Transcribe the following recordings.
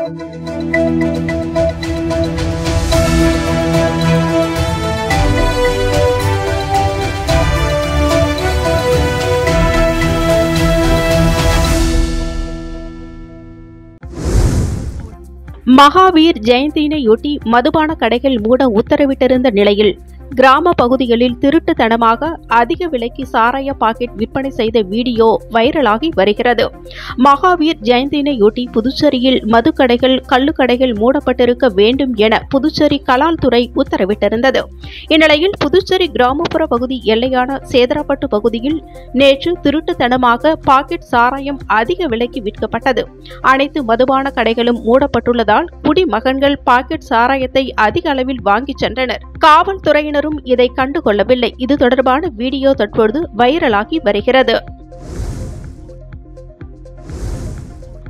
மகாவீர் ஜெயந்தியினையொட்டி மதுபான கடைகள் மூட உத்தரவிட்டிருந்த நிலையில் கிராம பகுதிகளில் திருட்டுத்தனமாக அதிக விலைக்கு சாராய பாக்கெட் விற்பனை செய்த வீடியோ வைரலாகி வருகிறது. மகாவீர் ஜெயந்தியினையொட்டி புதுச்சேரியில் மதுக்கடைகள் கள்ளுக்கடைகள் மூடப்பட்டிருக்க வேண்டும் என புதுச்சேரி கலால் துறை உத்தரவிட்டிருந்தது. இந்நிலையில் புதுச்சேரி கிராமப்புற பகுதி எல்லையான சேதராப்பட்டு பகுதியில் நேற்று திருட்டுத்தனமாக பாக்கெட் சாராயம் அதிக விலைக்கு விற்கப்பட்டது. அனைத்து மதுபான கடைகளும் மூடப்பட்டுள்ளதால் குடிமகன்கள் பாக்கெட் சாராயத்தை அதிக அளவில் வாங்கிச் சென்றனர். காவல்துறையினர் இதை கண்டுகொள்ளவில்லை. இது தொடர்பான வீடியோ தற்பொழுது வைரலாகி வருகிறது.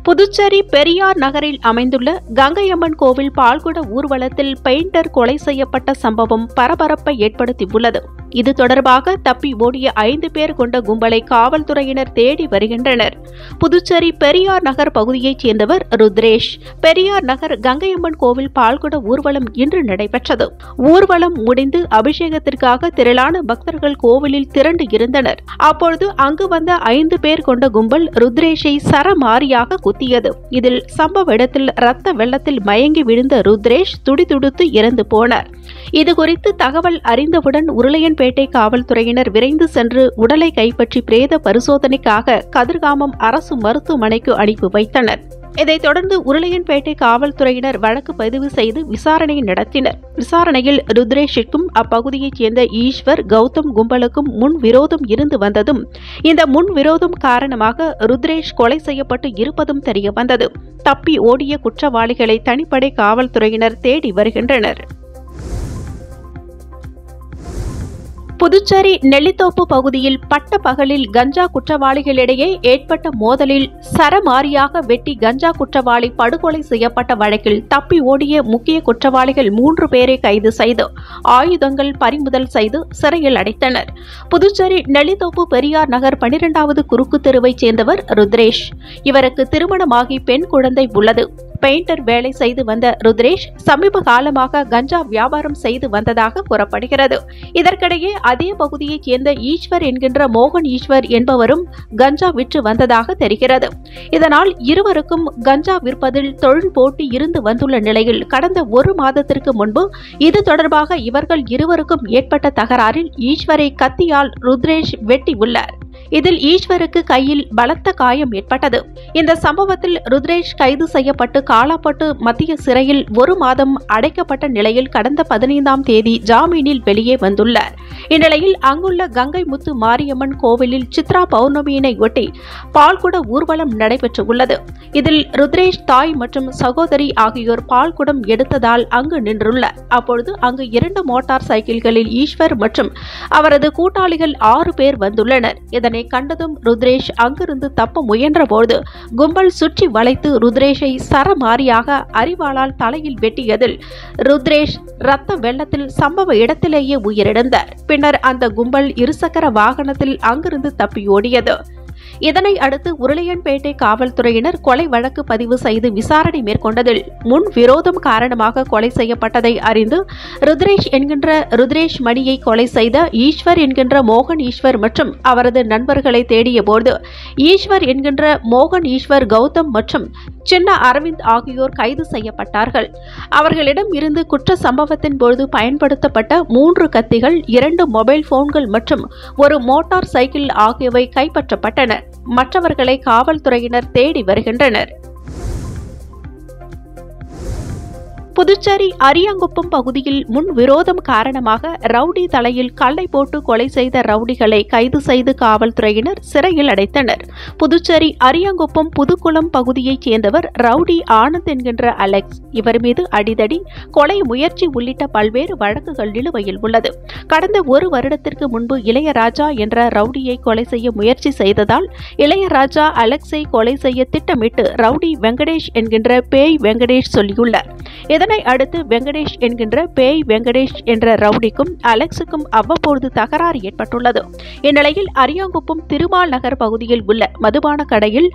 புதுச்சேரி பெரியார் நகரில் அமைந்துள்ள கங்கையம்மன் கோவில் பால்குட ஊர்வலத்தில் பெயிண்டர் கொலை செய்யப்பட்ட சம்பவம் பரபரப்பை ஏற்படுத்தியுள்ளது. இது தொடர்பாக தப்பி ஓடிய 5 பேர் கொண்ட கும்பலை காவல்துறையினர் தேடி வருகின்றனர். புதுச்சேரி பெரியார் நகர் பகுதியைச் சேர்ந்தவர் ருத்ரேஷ். பெரியார் நகர் கங்கையம்மன் கோவில் பால்குட ஊர்வலம் இன்று நடைபெற்றது. ஊர்வலம் முடிந்து அபிஷேகத்திற்காக திரளான பக்தர்கள் கோவிலில் திரண்டு இருந்தனர். அப்பொழுது அங்கு வந்த 5 பேர் கொண்ட கும்பல் ருத்ரேஷை சரமாரியாக குத்தியது. இதில் சம்பவ இடத்தில் ரத்த வெள்ளத்தில் மயங்கி விழுந்த ருத்ரேஷ் துடிதுடித்து இறந்து போனார். இதுகுறித்து தகவல் அறிந்தவுடன் உருளையன்பேட்டை காவல்துறையினர் விரைந்து சென்று உடலை கைப்பற்றி பிரேத பரிசோதனைக்காக கதிர்காமம் அரசு மருத்துவமனைக்கு அனுப்பி வைத்தனர். இதைத் தொடர்ந்து உருளையன்பேட்டை காவல்துறையினர் வழக்கு பதிவு செய்து விசாரணை நடத்தினர். விசாரணையில் ருத்ரேஷிற்கும் அப்பகுதியைச் சேர்ந்த ஈஸ்வர் கௌதம் கும்பலுக்கும் முன் விரோதம் இருந்து வந்ததும் இந்த முன் விரோதம் காரணமாக ருத்ரேஷ் கொலை செய்யப்பட்டு இருப்பதும் தெரியவந்தது. தப்பி ஓடிய குற்றவாளிகளை தனிப்படை காவல்துறையினர் தேடி வருகின்றனர். புதுச்சேரி நெல்லித்தோப்பு பகுதியில் பட்ட பகலில் கஞ்சா குற்றவாளிகளிடையே ஏற்பட்ட மோதலில் சரமாரியாக வெட்டி கஞ்சா குற்றவாளி படுகொலை செய்யப்பட்ட வழக்கில் தப்பி ஓடிய முக்கிய குற்றவாளிகள் 3 பேரை கைது செய்து ஆயுதங்கள் பறிமுதல் செய்து சிறையில் அடைத்தனர். புதுச்சேரி நெல்லித்தோப்பு பெரியார் நகர் 12வது குறுக்கு தெருவைச் சேர்ந்தவர் ருத்ரேஷ். இவருக்கு திருமணமாகி பெண் குழந்தை உள்ளது. பெயிண்டர் வேலை செய்து வந்த ருத்ரேஷ் சமீப காலமாக கஞ்சா வியாபாரம் செய்து வந்ததாக கூறப்படுகிறது. இதற்கிடையே அதே பகுதியைச் சேர்ந்த ஈஸ்வர் என்கின்ற மோகன் ஈஸ்வர் என்பவரும் கஞ்சா விற்று வந்ததாக தெரிகிறது. இதனால் இருவருக்கும் கஞ்சா விற்பதில் தொழில் போட்டி இருந்து வந்துள்ள நிலையில் கடந்த 1 மாதத்திற்கு முன்பு இது தொடர்பாக இவர்கள் இருவருக்கும் ஏற்பட்ட தகராறில் ஈஸ்வரை கத்தியால் ருத்ரேஷ் வெட்டியுள்ளார். இதில் ஈஸ்வருக்கு கையில் பலத்த காயம் ஏற்பட்டது. இந்த சம்பவத்தில் ருத்ரேஷ் கைது செய்யப்பட்டு காலாப்பட்டு மத்திய சிறையில் 1 மாதம் அடைக்கப்பட்ட நிலையில் கடந்த 15ஆம் தேதி ஜாமீனில் வெளியே வந்துள்ளார். இந்நிலையில் அங்குள்ள கங்கை முத்து மாரியம்மன் கோவிலில் சித்ரா பௌர்ணமியினை ஒட்டி பால்குட ஊர்வலம் நடைபெற்றுள்ளது. இதில் ருத்ரேஷ் தாய் மற்றும் சகோதரி ஆகியோர் பால்குடம் எடுத்ததால் அங்கு நின்றுள்ளார். அப்பொழுது அங்கு 2 மோட்டார் சைக்கிள்களில் ஈஸ்வர் மற்றும் அவரது கூட்டாளிகள் 6 பேர் வந்துள்ளனர். இதனை கண்டதும் ருத்ரேஷ் அங்கிருந்து தப்ப முயன்றபோது கும்பல் சுற்றி வளைத்து ருத்ரேஷை சரமாரியாக அரிவாளால் தலையில் வெட்டியதில் ருத்ரேஷ் ரத்த வெள்ளத்தில் சம்பவ இடத்திலேயே உயிரிழந்தார். பின்னர் அந்த கும்பல் இருசக்கர வாகனத்தில் அங்கிருந்து தப்பியோடியது. இதனை அடுத்து உருளையன்பேட்டை காவல்துறையினர் கொலை வழக்கு பதிவு செய்து விசாரணை மேற்கொண்டதில் முன் விரோதம் காரணமாக கொலை செய்யப்பட்டதை அறிந்து ருத்ரேஷ் என்கின்ற ருத்ரேஷ் மணியை கொலை செய்த ஈஸ்வர் என்கின்ற மோகன் ஈஸ்வர் மற்றும் அவரது நண்பர்களை தேடியபோது ஈஸ்வர் என்கின்ற மோகன் ஈஸ்வர் கௌதம் மற்றும் சின்ன அரவிந்த் ஆகியோர் கைது செய்யப்பட்டார்கள். அவர்களிடம் இருந்து குற்ற சம்பவத்தின் பொழுது பயன்படுத்தப்பட்ட 3 கத்திகள், 2 மொபைல் போன்கள் மற்றும் 1 மோட்டார் சைக்கிள் ஆகியவை கைப்பற்றப்பட்டன. மற்றவர்களை காவல்துறையினர் தேடி வருகின்றனர். புதுச்சேரி அரியாங்குப்பம் பகுதியில் முன் விரோதம் காரணமாக ரவுடி தலையில் கல்லை போட்டு கொலை செய்த ரவுடிகளை கைது செய்து காவல்துறையினர் சிறையில் அடைத்தனர். புதுச்சேரி அரியாங்குப்பம் புதுக்குளம் பகுதியைச் சேர்ந்தவர் ரவுடி ஆனந்த் என்கின்ற அலெக்ஸ். இவர் மீது அடிதடி, கொலை முயற்சி உள்ளிட்ட பல்வேறு வழக்குகள் நிலுவையில் உள்ளது. கடந்த 1 வருடத்திற்கு முன்பு இளையராஜா என்ற ரவுடியை கொலை செய்ய முயற்சி செய்ததால் இளையராஜா அலெக்ஸை கொலை செய்ய திட்டமிட்டு ரவுடி வெங்கடேஷ் என்கின்ற பேய் வெங்கடேஷ் சொல்லியுள்ளார். இதனை அடுத்து வெங்கடேஷ் என்கின்ற பேய் வெங்கடேஷ் என்ற ரவுடிக்கும் அலெக்ஸுக்கும் அவ்வப்போது தகராறு ஏற்பட்டுள்ளது. இந்நிலையில் அரியாங்குப்பம் திருமால் நகர் பகுதியில் உள்ள மதுபான கடையில்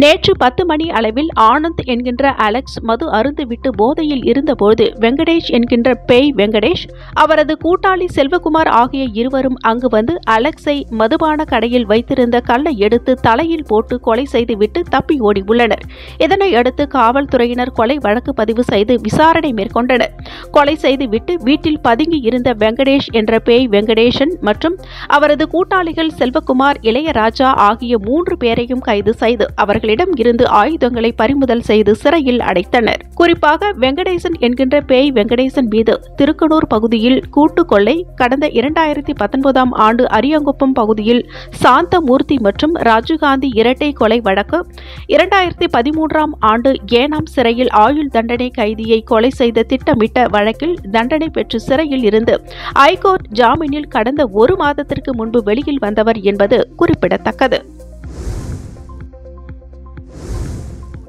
நேற்று 10 மணி அளவில் ஆனந்த் என்கின்ற அலெக்ஸ் மது அருந்துவிட்டு போதையில் இருந்தபோது வெங்கடேஷ் என்கின்ற பேய் வெங்கடேஷ், அவரது கூட்டாளி செல்வகுமார் ஆகிய இருவரும் அங்கு வந்து அலெக்ஸை மதுபான கடையில் வைத்திருந்த கல்லை எடுத்து தலையில் போட்டு கொலை செய்துவிட்டு தப்பி ஓடி உள்ளனர். இதனையடுத்து காவல்துறையினர் கொலை வழக்கு பதிவு செய்து விசாரணை மேற்கொண்டனர். கொலை செய்துவிட்டு வீட்டில் பதுங்கி இருந்த வெங்கடேஷ் என்ற பேய் வெங்கடேசன் மற்றும் அவரது கூட்டாளிகள் செல்வகுமார், இளையராஜா ஆகிய 3 பேரையும் கைது செய்து அவர்களிடம் இருந்து ஆயுதங்களை பறிமுதல் செய்து சிறையில் அடைத்தனர். குறிப்பாக வெங்கடேசன் என்கின்ற பேய் வெங்கடேசன் மீது திருக்கனூர் பகுதியில் கூட்டு கொள்ளை, கடந்த 2019ஆம் ஆண்டு அரியங்குப்பம் பகுதியில் சாந்தமூர்த்தி மற்றும் ராஜீவ்காந்தி இரட்டை கொலை வழக்கு, 2013ஆம் ஆண்டு ஏனாம் சிறையில் ஆயுள் தண்டனை கைதியை கொலை செய்த திட்டமிட்ட வழக்கில் தண்டனை பெற்று சிறையில் இருந்து ஐகோர்ட் ஜாமீனில் கடந்த 1 மாதத்திற்கு முன்பு வெளியில் வந்தவர் என்பது குறிப்பிடத்தக்கது.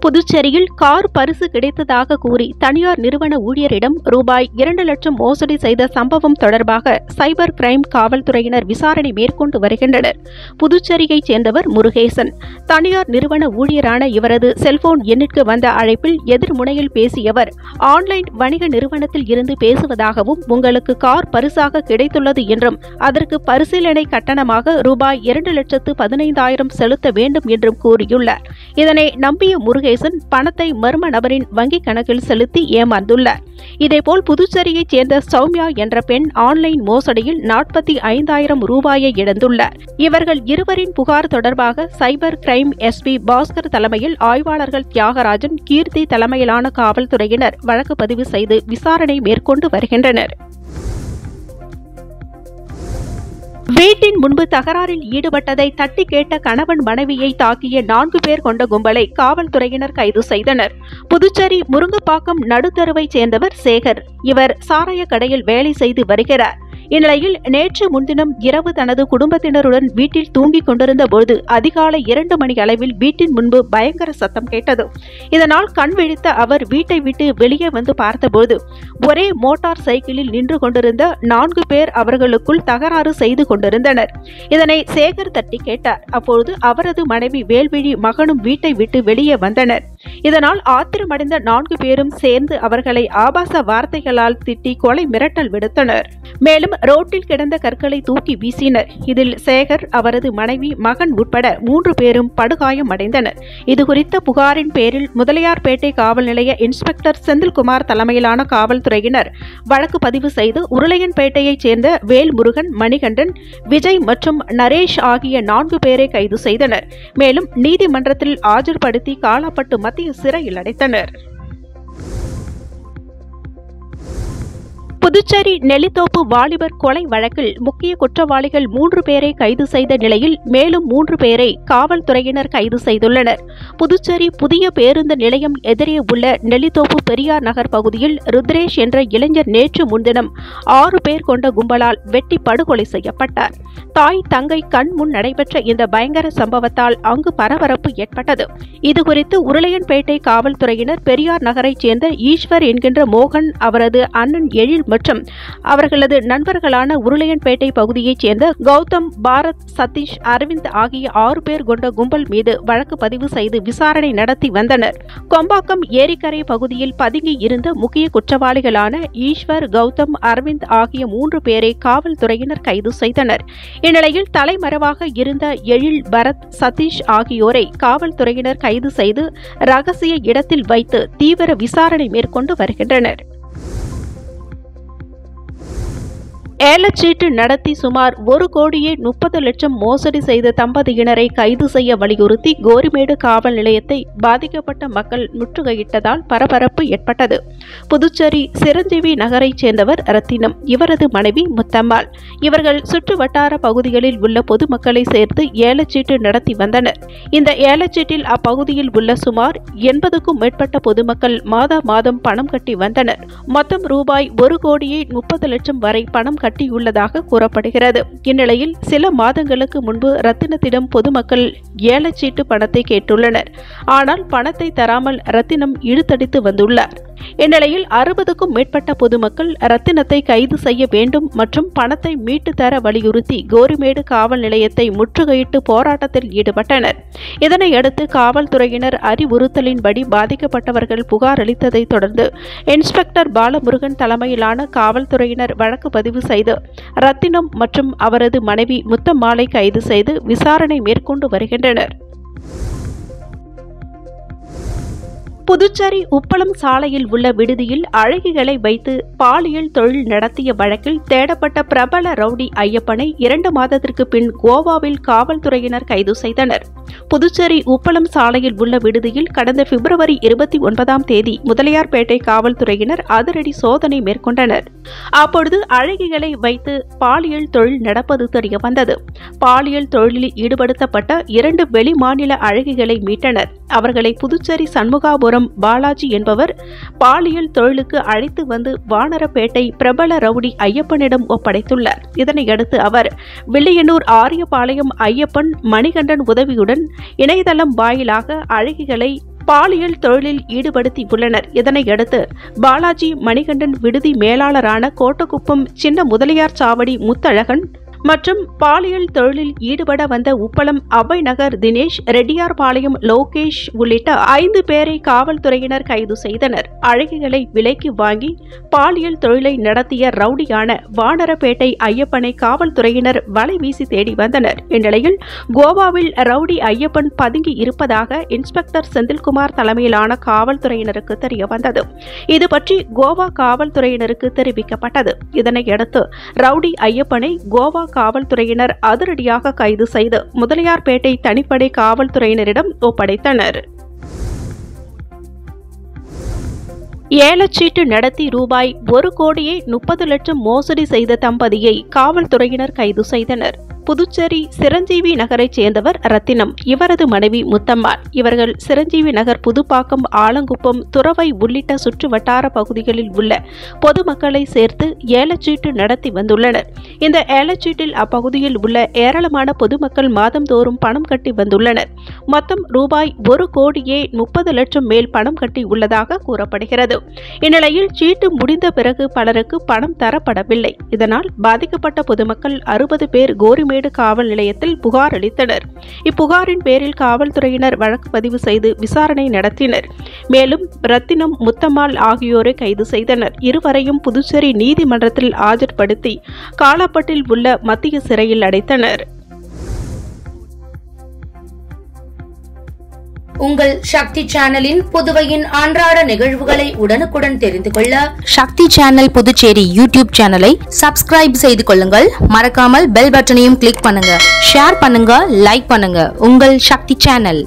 புதுச்சேரியில் கார் பரிசு கிடைத்ததாக கூறி தனியார் நிறுவன ஊழியரிடம் ரூபாய் 2 லட்சம் மோசடி செய்த சம்பவம் தொடர்பாக சைபர் கிரைம் காவல்துறையினர் விசாரணை மேற்கொண்டு வருகின்றனர். புதுச்சேரியைச் சேர்ந்தவர் முருகேசன். தனியார் நிறுவன ஊழியரான இவரது செல்போன் எண்ணிற்கு வந்த அழைப்பில் எதிர்முனையில் பேசியவர், ஆன்லைன் வணிக நிறுவனத்தில் இருந்து பேசுவதாகவும் உங்களுக்கு கார் பரிசாக கிடைத்துள்ளது என்றும் அதற்கு பரிசீலனை கட்டணமாக ரூபாய் 2,15,000 செலுத்த வேண்டும் என்றும் கூறியுள்ளார். இதனை நம்பிய முருகேசன் பணத்தை மர்ம நபரின் வங்கிக் கணக்கில் செலுத்தி ஏமாந்துள்ளார். இதேபோல் புதுச்சேரியை சேர்ந்த சௌமியா என்ற பெண் ஆன்லைன் மோசடியில் 45,000 ரூபாயை இழந்துள்ளார். இவர்கள் இருவரின் புகார் தொடர்பாக சைபர் கிரைம் எஸ்பி பாஸ்கர் தலைமையில் ஆய்வாளர்கள் தியாகராஜன், கீர்த்தி தலைமையிலான காவல்துறையினர் வழக்கு பதிவு செய்து விசாரணை மேற்கொண்டு வருகின்றனர். வீட்டின் முன்பு தகராறில் ஈடுபட்டதை தட்டி கேட்ட கணவன் மனைவியை தாக்கிய 4 பேர் கொண்ட கும்பலை காவல்துறையினர் கைது செய்தனர். புதுச்சேரி முருங்கப்பாக்கம் நடுத்தருவைச் சேர்ந்தவர் சேகர். இவர் சாராய கடையில் வேலை செய்து வருகிறார். இந்நிலையில் நேற்று முன்தினம் இரவு தனது குடும்பத்தினருடன் வீட்டில் தூங்கிக் கொண்டிருந்த போது அதிகாலை 2 மணி அளவில் வீட்டின் முன்பு பயங்கர சத்தம் கேட்டது. இதனால் கண் விழித்த அவர் வீட்டை விட்டு வெளியே வந்து பார்த்தபோது ஒரே மோட்டார் சைக்கிளில் நின்று கொண்டிருந்த 4 பேர் அவர்களுக்குள் தகராறு செய்து கொண்டிருந்தனர். இதனை சேகர் தட்டி கேட்டார். அப்பொழுது அவரது மனைவி வேல்விழி மகனும் வீட்டை விட்டு வெளியே வந்தனர். இதனால் ஆத்திரமடைந்த 4 பேரும் சேர்ந்து அவர்களை ஆபாச வார்த்தைகளால் திட்டி கொலை மிரட்டல் விடுத்தனர். மேலும் ரோட்டில் கிடந்த கற்களை தூக்கி வீசினர். இதில் சேகர், அவரது மனைவி, மகன் உட்பட 3 பேரும் படுகாயம் அடைந்தனர். இதுகுறித்த புகாரின் பேரில் முதலியார்பேட்டை காவல் நிலைய இன்ஸ்பெக்டர் செந்தில்குமார் தலைமையிலான காவல்துறையினர் வழக்கு பதிவு செய்து உருளையன்பேட்டையைச் சேர்ந்த வேல்முருகன், மணிகண்டன், விஜய் மற்றும் நரேஷ் ஆகிய 4 பேரை கைது செய்தனர். மேலும் நீதிமன்றத்தில் ஆஜர்படுத்தி காலாப்பட்டு மத்திய சிறையில் அடைத்தனர். புதுச்சேரி நெல்லித்தோப்பு வாலிபர் கொலை வழக்கில் முக்கிய குற்றவாளிகள் 3 பேரை கைது செய்த நிலையில் மேலும் 3 பேரை காவல்துறையினர் கைது செய்துள்ளனர். புதுச்சேரி புதிய பேருந்து நிலையம் எதிரே உள்ள நெல்லித்தோப்பு பெரியார் நகர் பகுதியில் ருத்ரேஷ் என்ற இளைஞர் நேற்று முன்தினம் 6 பேர் கொண்ட கும்பலால் வெட்டி படுகொலை செய்யப்பட்டார். தாய் தங்கை கண் முன் நடைபெற்ற இந்த பயங்கர சம்பவத்தால் அங்கு பரபரப்பு ஏற்பட்டது. இதுகுறித்து உருளையன்பேட்டை காவல்துறையினர் பெரியார் நகரைச் சேர்ந்த ஈஸ்வர் என்கின்ற மோகன், அவரது அண்ணன் எழில் மற்றும் அவர்களது நண்பர்களான உருளையன்பேட்டை பகுதியைச் சேர்ந்த கௌதம், பாரத், சதீஷ், அரவிந்த் ஆகிய 6 பேர் கொண்ட கும்பல் மீது வழக்கு பதிவு செய்து விசாரணை நடத்தி வந்தனர். கொம்பாக்கம் ஏரிக்கரை பகுதியில் பதுங்கி இருந்த முக்கிய குற்றவாளிகளான ஈஸ்வர், கௌதம், அரவிந்த் ஆகிய 3 பேரை காவல்துறையினர் கைது செய்தனர். இந்நிலையில் தலைமறைவாக இருந்த எழில், பரத், சதீஷ் ஆகியோரை காவல்துறையினர் கைது செய்து ரகசிய இடத்தில் வைத்து தீவிர விசாரணை மேற்கொண்டு வருகின்றனர். ஏலச்சீட்டு நடத்தி சுமார் 1,30,00,000 மோசடி செய்த தம்பதியினரை கைது செய்ய வலியுறுத்தி கோரிமேடு காவல் நிலையத்தை பாதிக்கப்பட்ட மக்கள் முற்றுகையிட்டதால் பரபரப்பு ஏற்பட்டது. புதுச்சேரி சிரஞ்சீவி நகரைச் சேர்ந்தவர் ரத்தினம், இவரது மனைவி முத்தம்மாள். இவர்கள் சுற்று வட்டார பகுதிகளில் உள்ள பொதுமக்களை சேர்த்து ஏலச்சீட்டு நடத்தி வந்தனர். இந்த ஏலச்சீட்டில் அப்பகுதியில் உள்ள சுமார் 80க்கும் மேற்பட்ட பொதுமக்கள் மாதம் பணம் கட்டி வந்தனர். மொத்தம் ரூபாய் 1,30,00,000 வரை பணம் கட்டியுள்ளதாக கூறப்படுகிறது. இந்நிலையில் சில மாதங்களுக்கு முன்பு ரத்தினத்திடம் பொதுமக்கள் ஏலச்சீட்டு பணத்தை கேட்டுள்ளனர். ஆனால் பணத்தை தராமல் ரத்தினம் இழுத்தடித்து வந்துள்ளார். இந்நிலையில் 60க்கும் மேற்பட்ட பொதுமக்கள் ரத்தினத்தை கைது செய்ய வேண்டும் மற்றும் பணத்தை மீட்டு தர வலியுறுத்தி கோரிமேடு காவல் நிலையத்தை முற்றுகையிட்டு போராட்டத்தில் ஈடுபட்டனர். இதனையடுத்து காவல்துறையினர் அறிவுறுத்தலின்படி பாதிக்கப்பட்டவர்கள் புகார் அளித்ததை தொடர்ந்து இன்ஸ்பெக்டர் பாலமுருகன் தலைமையிலான காவல்துறையினர் வழக்கு பதிவு செய்து ரத்தினம் மற்றும் அவரது மனைவி முத்தம்மாளை கைது செய்து விசாரணை மேற்கொண்டு வருகின்றனர். புதுச்சேரி உப்பளம் சாலையில் உள்ள விடுதியில் அழகிகளை வைத்து பாலியல் தொழில் நடத்திய வழக்கில் தேடப்பட்ட பிரபல ரவுடி ஐயப்பனை 2 மாதத்திற்கு பின் கோவாவில் காவல்துறையினர் கைது செய்தனர். புதுச்சேரி உப்பளம் சாலையில் உள்ள விடுதியில் கடந்த பிப்ரவரி 29ஆம் தேதி முதலியார்பேட்டை காவல்துறையினர் அதிரடி சோதனை மேற்கொண்டனர். அப்பொழுது அழகிகளை வைத்து பாலியல் தொழில் நடப்பது தெரியவந்தது. பாலியல் தொழிலில் ஈடுபடுத்தப்பட்ட 2 வெளிமாநில அழகிகளை மீட்டனர். அவர்களை புதுச்சேரி சண்முகாபுரம் பாலாஜி என்பவர் பாலியல் தொழிலுக்கு அழைத்து வந்து வானரப்பேட்டை பிரபல ரவுடி ஐயப்பனிடம் ஒப்படைத்துள்ளார். இதனையடுத்து அவர் வில்லியனூர் ஆரியபாளையம் ஐயப்பன் மணிகண்டன் உதவியுடன் இணையதளம் வாயிலாக அழகிகளை பாலியல் தொழிலில் ஈடுபடுத்தியுள்ளனர். இதனையடுத்து பாலாஜி மணிகண்டன் விடுதி மேலாளரான கோட்டக்குப்பம் சின்ன முதலியார் சாவடி முத்தழகன் மற்றும் பாலியல் தொழிலில் ஈடுபட வந்த உப்பளம் அபய் நகர் தினேஷ், ரெட்டியார்பாளையம் லோகேஷ் உள்ளிட்ட 5 பேரை காவல்துறையினர் கைது செய்தனர். அழகிகளை விலைக்கு வாங்கி பாலியல் தொழிலை நடத்திய ரவுடியான வானரப்பேட்டை ஐயப்பனை காவல்துறையினர் வலை வீசி தேடி வந்தனர். இந்நிலையில் கோவாவில் ரவுடி ஐயப்பன் பதுங்கி இருப்பதாக இன்ஸ்பெக்டர் செந்தில்குமார் தலைமையிலான காவல்துறையினருக்கு தெரியவந்தது. இதுபற்றி கோவா காவல்துறையினருக்கு தெரிவிக்கப்பட்டது. இதனையடுத்து ரவுடி ஐயப்பனை கோவா காவல்துறையினர் அதிரடியாக கைது செய்து முதலியார்பேட்டை தனிப்படை காவல்துறையினரிடம் ஒப்படைத்தனர். ஏலச்சீட்டு நடத்தி ரூபாய் 1,30,00,000 மோசடி செய்த தம்பதியை காவல்துறையினர் கைது செய்தனர். புதுச்சேரி சிரஞ்சீவி நகரைச் சேர்ந்தவர் ரத்தினம், இவரது மனைவி முத்தம்மாள். இவர்கள் சிரஞ்சீவி நகர், புதுப்பாக்கம், ஆலங்குப்பம், துறவை உள்ளிட்ட சுற்று வட்டார பகுதிகளில் உள்ள பொதுமக்களை சேர்த்து ஏலச்சீட்டு நடத்தி வந்துள்ளனர். இந்த ஏலச்சீட்டில் அப்பகுதியில் உள்ள ஏராளமான பொதுமக்கள் மாதந்தோறும் பணம் கட்டி வந்துள்ளனர். மொத்தம் ரூபாய் 1,30,00,000 மேல் பணம் கட்டி உள்ளதாக கூறப்படுகிறது. இந்நிலையில் சீட்டு முடிந்த பிறகு பலருக்கு பணம் தரப்படவில்லை. இதனால் பாதிக்கப்பட்ட பொதுமக்கள் 60 பேர் கோரிமேடு காவல் நிலையத்தில் புகார் அளித்தனர். இப்புகாரின் பேரில் காவல்துறையினர் வழக்கு பதிவு செய்து விசாரணை நடத்தினர். மேலும் ரத்தினம், முத்தம்மாள் ஆகியோரை கைது செய்தனர். இருவரையும் புதுச்சேரி நீதிமன்றத்தில் ஆஜர்படுத்தி காலாப்பட்டில் உள்ள மத்திய சிறையில் அடைத்தனர். உங்கள் சக்தி சேனலின் புதுவையின் அன்றாட நிகழ்வுகளை உடனுக்குடன் தெரிந்து கொள்ள சக்தி சேனல் புதுச்சேரி யூடியூப் சேனலை சப்ஸ்கிரைப் செய்து கொள்ளுங்கள். மறக்காமல் பெல் பட்டனையும் கிளிக் பண்ணுங்க. ஷேர் பண்ணுங்க, லைக் பண்ணுங்க. உங்கள் சக்தி சேனல்.